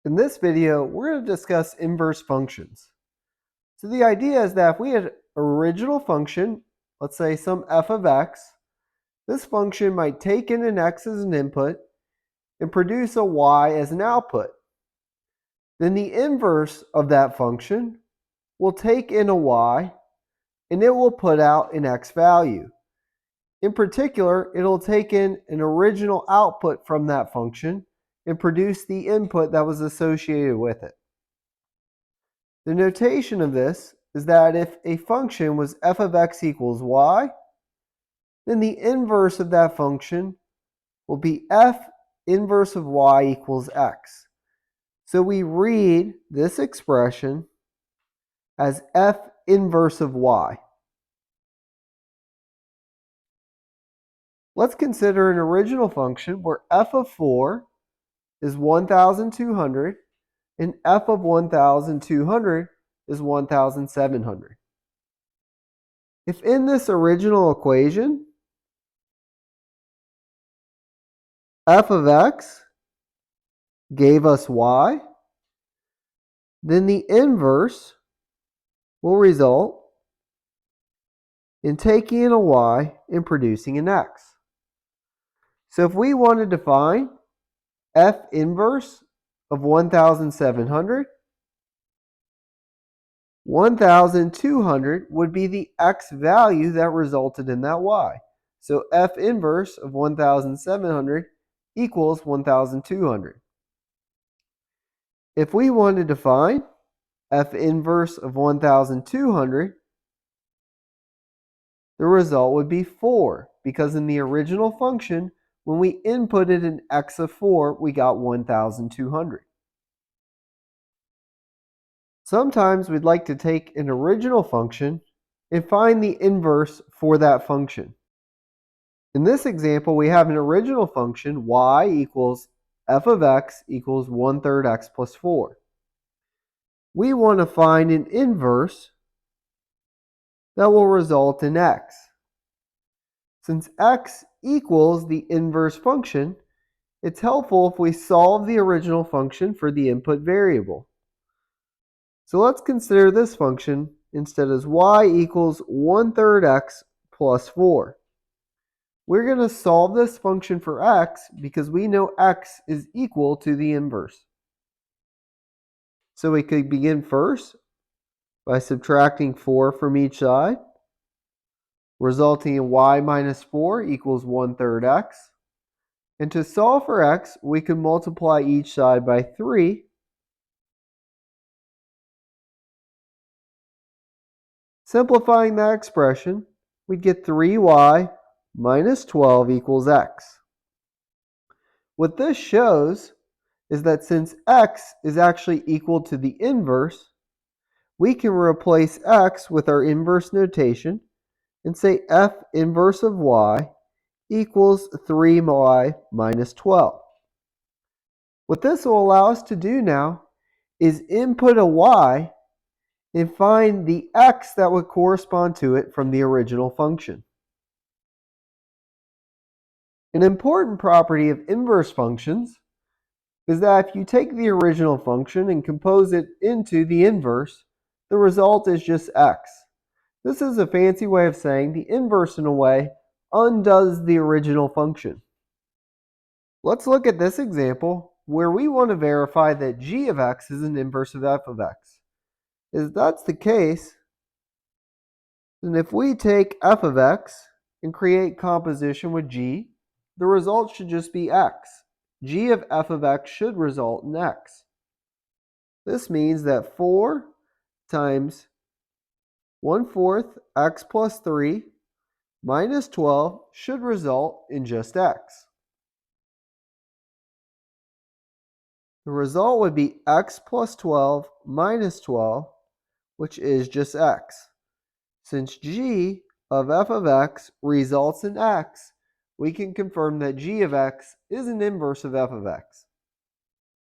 In this video, we're going to discuss inverse functions. So the idea is that if we had an original function, let's say some f of x, this function might take in an x as an input and produce a y as an output. Then the inverse of that function will take in a y and it will put out an x value. In particular, it'll take in an original output from that function and produce the input that was associated with it. The notation of this is that if a function was f of x equals y, then the inverse of that function will be f inverse of y equals x. So we read this expression as f inverse of y. Let's consider an original function where f of 4 is 1,200 and f of 1,200 is 1,700. If in this original equation, f of x gave us y, then the inverse will result in taking in a y and producing an x. So if we wanted to find f inverse of 1,700, 1,200 would be the x value that resulted in that y. So f inverse of 1,700 equals 1,200. If we wanted to find f inverse of 1,200, the result would be 4, because in the original function, when we inputted an x of 4, we got 1,200. Sometimes we'd like to take an original function and find the inverse for that function. In this example, we have an original function, y equals f of x equals 1/3 x plus 4. We want to find an inverse that will result in x. Since x equals the inverse function, it's helpful if we solve the original function for the input variable. So let's consider this function instead as y equals 1/3 x plus 4. We're going to solve this function for x because we know x is equal to the inverse. So we could begin first by subtracting 4 from each side, resulting in y minus 4 equals 1/3 x. And to solve for x, we can multiply each side by 3. Simplifying that expression, we'd get 3y minus 12 equals x. What this shows is that since x is actually equal to the inverse, we can replace x with our inverse notation and say f inverse of y equals 3y minus 12. What this will allow us to do now is input a y and find the x that would correspond to it from the original function. An important property of inverse functions is that if you take the original function and compose it into the inverse, the result is just x. This is a fancy way of saying the inverse, in a way, undoes the original function. Let's look at this example where we want to verify that g of x is an inverse of f of x. If that's the case, then if we take f of x and create composition with g, the result should just be x. G of f of x should result in x. This means that 4 times 1/4 x plus 3 minus 12 should result in just x. The result would be x plus 12 minus 12, which is just x. Since g of f of x results in x, we can confirm that g of x is an inverse of f of x.